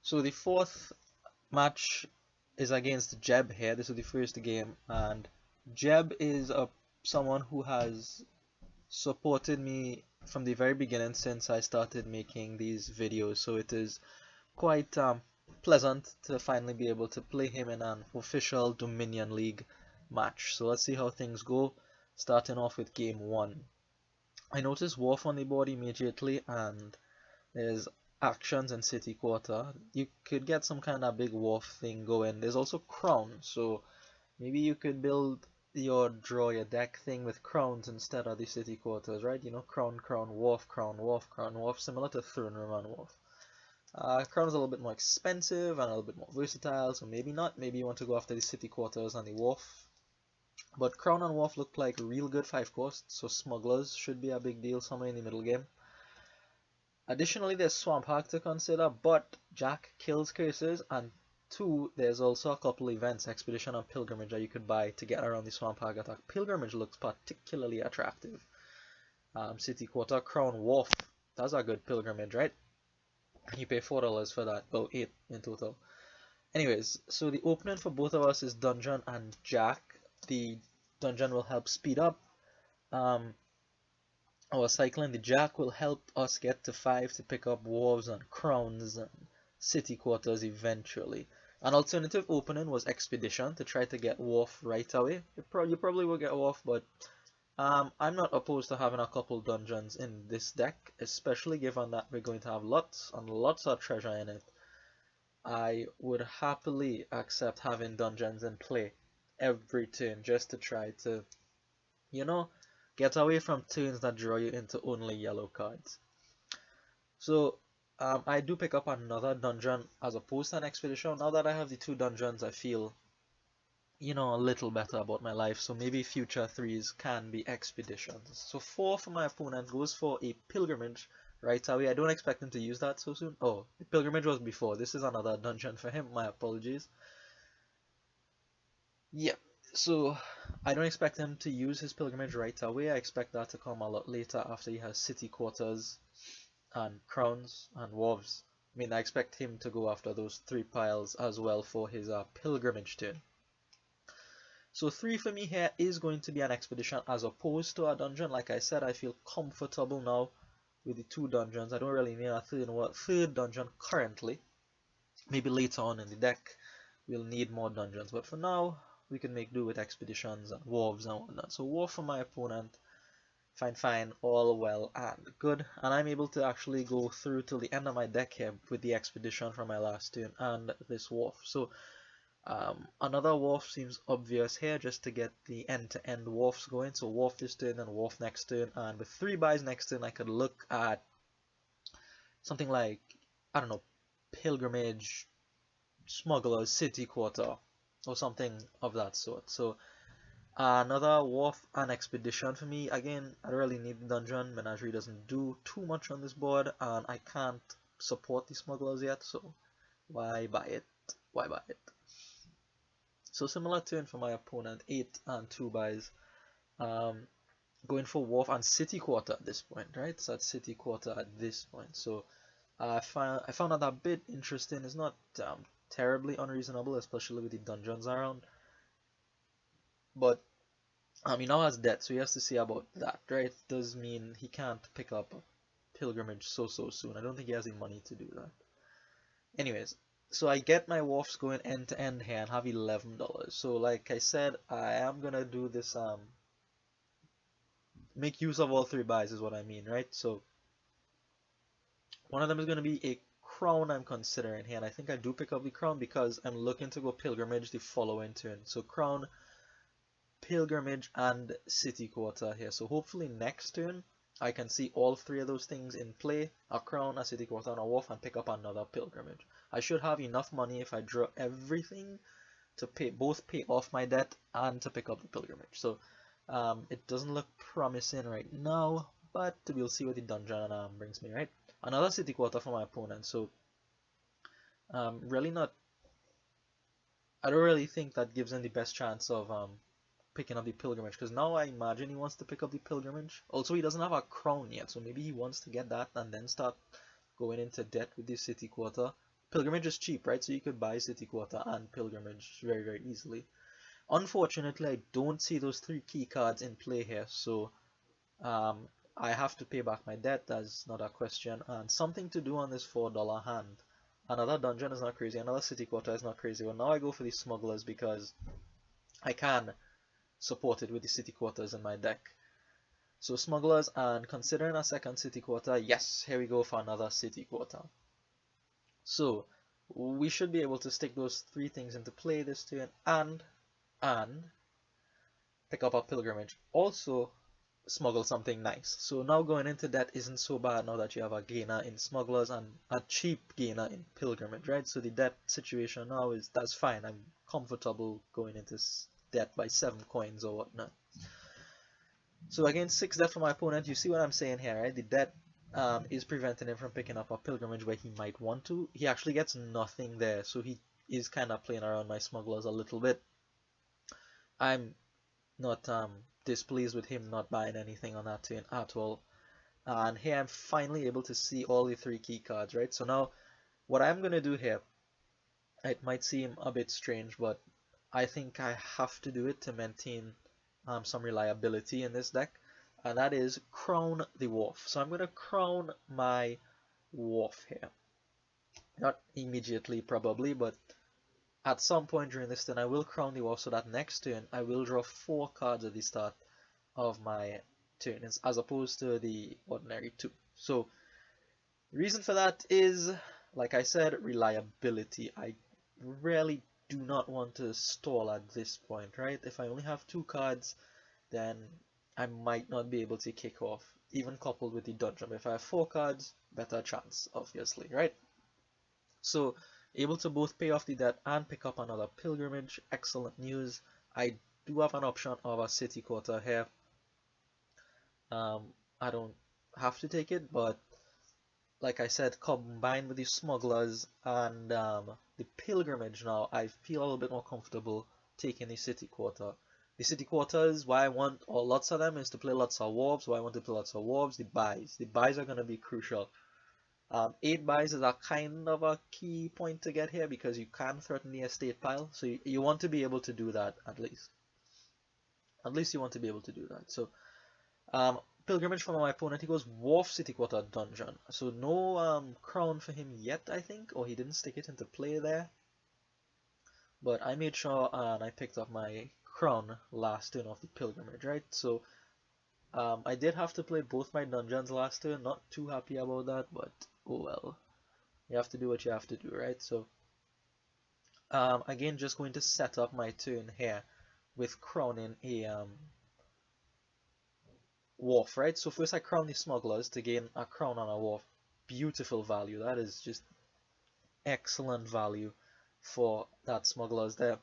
So the fourth match is against Jeb here. This is the first game, and Jeb is someone who has supported me from the very beginning since I started making these videos. So it is quite pleasant to finally be able to play him in an official Dominion League match. So let's see how things go. Starting off with game one. I noticed Wolf on the board immediately, and there's actions in City Quarter. You could get some kind of big Wolf thing going. There's also Crown, so maybe you could build your draw your deck thing with crowns instead of the City Quarters, right? You know, Crown, Crown, Wolf, Crown, Wolf, Crown, Wolf, similar to Throne Room and Wolf. Crown is a little bit more expensive and a little bit more versatile, so maybe not. Maybe you want to go after the City Quarters and the Wolf. But Crown and Wolf look like real good 5 costs, so Smugglers should be a big deal somewhere in the middle game. Additionally, there's Swamp Hack to consider, but Jack kills curses, and 2, there's also a couple events, Expedition and Pilgrimage, that you could buy to get around the Swamp Hack attack. Pilgrimage looks particularly attractive. City Quarter, Crown, Wolf, that's a good Pilgrimage, right? You pay $4 for that, well, 8 in total. Anyways, so the opening for both of us is Dungeon and Jack. The Dungeon will help speed up our cycling. The Jack will help us get to 5 to pick up Wolves and Crowns and City Quarters eventually. An alternative opening was Expedition to try to get Wolf right away. You probably will get Wolf, but I'm not opposed to having a couple dungeons in this deck, especially given that we're going to have lots and lots of treasure in it. I would happily accept having dungeons in play every turn just to try to, you know, get away from turns that draw you into only yellow cards. So I do pick up another dungeon as opposed to an expedition. Now that I have the 2 dungeons, I feel, you know, a little better about my life. So maybe future 3s can be expeditions. So 4 for my opponent goes for a pilgrimage right away. I don't expect him to use that so soon. Oh, the pilgrimage was before. This is another dungeon for him. My apologies. Yeah, so I don't expect him to use his pilgrimage right away. I expect that to come a lot later after he has City Quarters and Crowns and Wolves. I mean, I expect him to go after those 3 piles as well for his pilgrimage turn. So 3 for me here is going to be an expedition as opposed to a dungeon. Like I said, I feel comfortable now with the 2 dungeons. I don't really need a third dungeon currently. Maybe later on in the deck we'll need more dungeons, but for now we can make do with expeditions and wolves and whatnot. So wolf for my opponent, fine, all well and good, and I'm able to actually go through till the end of my deck here with the expedition from my last turn and this wolf. So another wolf seems obvious here, just to get the end-to-end wolves going. So wolf this turn and wolf next turn, and with 3 buys next turn I could look at something like, I don't know, pilgrimage, smugglers, City Quarter, or something of that sort. So another Wharf and Expedition for me. Again, I don't really need the dungeon. Menagerie doesn't do too much on this board, and I can't support the smugglers yet, so why buy it? Why buy it? So similar turn for my opponent, 8 and 2 buys. Going for Wharf and City Quarter at this point, right? So that's City Quarter at this point. So I found that a bit interesting. It's not terribly unreasonable, especially with the dungeons around. But he now has debt, so he has to see about that, right? Does mean he can't pick up a pilgrimage so soon. I don't think he has the money to do that. Anyways, so I get my wharfs going end to end here and have $11. So like I said, I am gonna do this make use of all 3 buys is what I mean, right? So one of them is gonna be a crown I'm considering here, and I think I do pick up the crown because I'm looking to go pilgrimage the following turn. So crown, pilgrimage, and City Quarter here. So hopefully next turn I can see all 3 of those things in play, a crown, a City Quarter, and a wharf, and pick up another pilgrimage. I should have enough money if I draw everything to both pay off my debt and to pick up the pilgrimage. So it doesn't look promising right now, but we'll see what the dungeon brings me, right? Another City Quarter for my opponent, so really not, I don't really think that gives him the best chance of picking up the pilgrimage, because now I imagine he wants to pick up the pilgrimage. Also, he doesn't have a crown yet, so maybe he wants to get that and then start going into debt with the City Quarter. Pilgrimage is cheap, right? So you could buy City Quarter and Pilgrimage very, very easily. Unfortunately, I don't see those 3 key cards in play here, so um, I have to pay back my debt. That's not a question. And something to do on this $4 hand. Another dungeon is not crazy, another City Quarter is not crazy. Well, now I go for these smugglers because I can support it with the City Quarters in my deck. So smugglers, and considering a second City Quarter, yes, here we go for another City Quarter. So we should be able to stick those 3 things into play this turn and pick up a pilgrimage. Also smuggle something nice. So now going into that isn't so bad now that you have a gainer in smugglers and a cheap gainer in pilgrimage, right? So the debt situation now that's fine. I'm comfortable going into debt by 7 coins or whatnot. So again, 6 debt for my opponent. You see what I'm saying here, right? The debt is preventing him from picking up a pilgrimage where he might want to. He actually gets nothing there, so he is kind of playing around my smugglers a little bit. I'm not displeased with him not buying anything on that turn at all. And here I'm finally able to see all the 3 key cards, right? So now what I'm going to do here, it might seem a bit strange, but I think I have to do it to maintain some reliability in this deck, and that is crown the Wharf. So I'm going to crown my Wharf here. Not immediately probably, but at some point during this turn I will crown the Wharf so that next turn I will draw 4 cards at the start of my turn as opposed to the ordinary 2. So the reason for that is, like I said, reliability. I really do not want to stall at this point, right? If I only have 2 cards, then I might not be able to kick off, even coupled with the dungeon. If I have 4 cards, better chance, obviously, right? So, able to both pay off the debt and pick up another pilgrimage. Excellent news. I do have an option of a City Quarter here. I don't have to take it, but like I said, combined with the smugglers and the pilgrimage now, I feel a little bit more comfortable taking the City Quarter. The City Quarters, why I want lots of them is to play lots of Wharves. Why I want to play lots of Wharves, the buys. The buys are going to be crucial. 8 buys is a kind of a key point to get here because you can threaten the estate pile. So you want to be able to do that at least. At least you want to be able to do that. So pilgrimage from my opponent, he goes Wharf City Quarter Dungeon. So no crown for him yet, I think, or he didn't stick it into play there. But I made sure and I picked up my crown last turn of the pilgrimage, right? So I did have to play both my dungeons last turn, not too happy about that, but oh well. You have to do what you have to do, right? So again, just going to set up my turn here with crowning a Wharf, right? So first I crown the smugglers to gain a crown on a Wharf. Beautiful value. That is just excellent value for that smugglers there.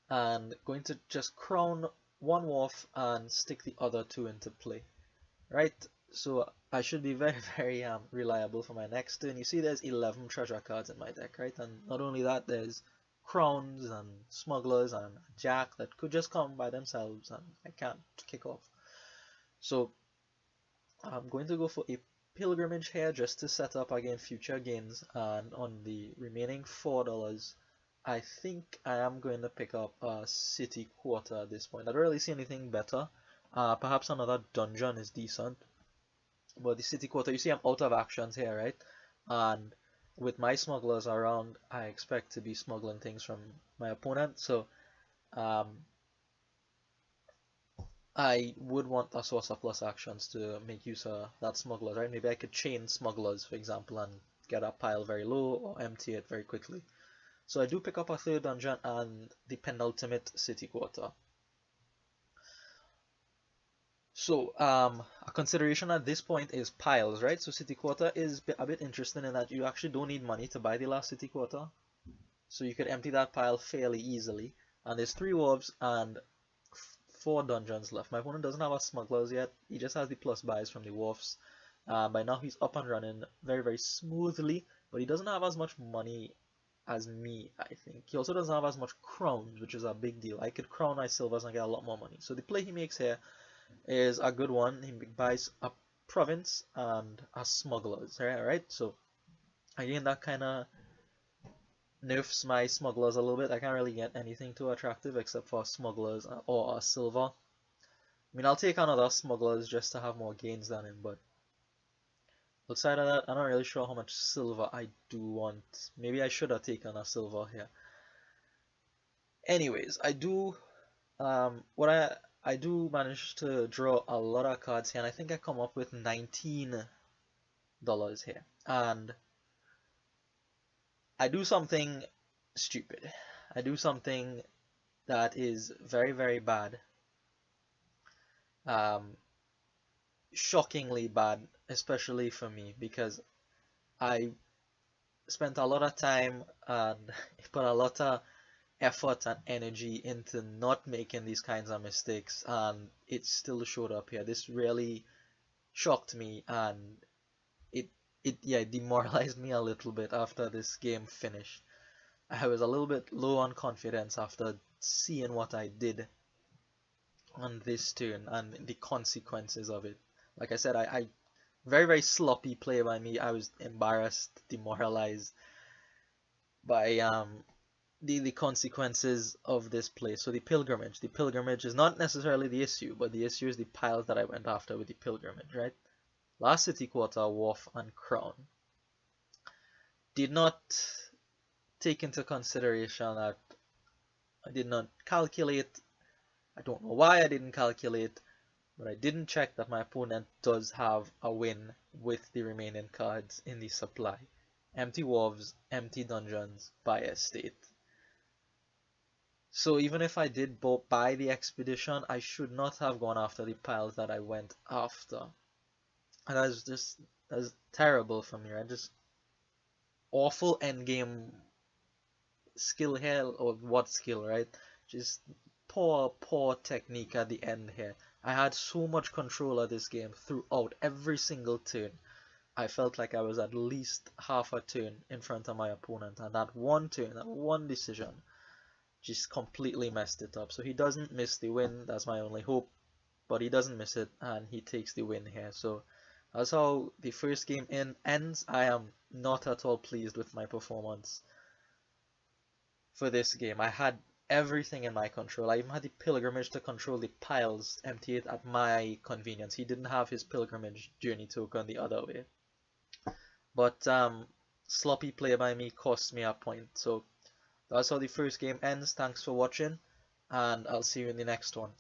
And going to just crown one Wharf and stick the other 2 into play, right? So I should be very, very reliable for my next turn. You see there's 11 treasure cards in my deck, right? And not only that, there's crowns and smugglers and a jack that could just come by themselves and I can't kick off. So I'm going to go for a pilgrimage here just to set up again future gains, and on the remaining $4 I think I am going to pick up a City Quarter at this point. I don't really see anything better. Perhaps another dungeon is decent, but the City Quarter, you see I'm out of actions here, right? And with my smugglers around, I expect to be smuggling things from my opponent, so I would want a source of plus actions to make use of that smuggler, right? Maybe I could chain smugglers, for example, and get a pile very low or empty it very quickly. So I do pick up a 3rd dungeon and the penultimate City Quarter. So a consideration at this point is piles, right? So City Quarter is a bit interesting in that you actually don't need money to buy the last City Quarter. So you could empty that pile fairly easily. And there's 3 Wharves and 4 dungeons left. My opponent doesn't have a smugglers yet. He just has the plus buys from the Wharfs. By now he's up and running very, very smoothly, but he doesn't have as much money as me, I think. He also doesn't have as much crowns, which is a big deal. I could crown my silvers and get a lot more money. So the play he makes here is a good one. He buys a province and a smugglers, right? So Again, that kind of nerfs my smugglers a little bit. I can't really get anything too attractive except for smugglers or a silver. I mean, I'll take another smugglers just to have more gains than him, but outside of that, I'm not really sure how much silver I do want. Maybe I should have taken a silver here. Anyways, what I do manage to draw a lot of cards here, and I think I come up with $19 here. And I do something stupid. I do something that is very, very bad. Um, Shockingly bad, especially for me, because I spent a lot of time and put a lot of effort and energy into not making these kinds of mistakes, and it still showed up here. This really shocked me, and it it demoralized me a little bit after this game finished. I was a little bit low on confidence after seeing what I did on this turn and the consequences of it. Like I said, I very, very sloppy play by me. I was embarrassed, demoralized by the consequences of this play. So the pilgrimage. The pilgrimage is not necessarily the issue, but the issue is the piles that I went after with the pilgrimage, right? Last city quarter, wharf and crown. Did not take into consideration that I did not calculate. I don't know why I didn't calculate, but I didn't check that my opponent does have a win with the remaining cards in the supply. Empty wharves, empty dungeons, buy estate. So even if I did buy the expedition, I should not have gone after the piles that I went after. And that's terrible for me, right? Just awful endgame skill here, or what skill, right? Just poor technique at the end here. I had so much control of this game throughout every single turn. I felt like I was at least half a turn in front of my opponent, and that one turn, that one decision, just completely messed it up. So he doesn't miss the win, that's my only hope, but he doesn't miss it, and he takes the win here. So that's how the first game ends. I am not at all pleased with my performance for this game. I had everything in my control. I even had the pilgrimage to control the piles, empty it at my convenience. He didn't have his pilgrimage journey token the other way. But sloppy play by me cost me a point. So that's how the first game ends. Thanks for watching, and I'll see you in the next one.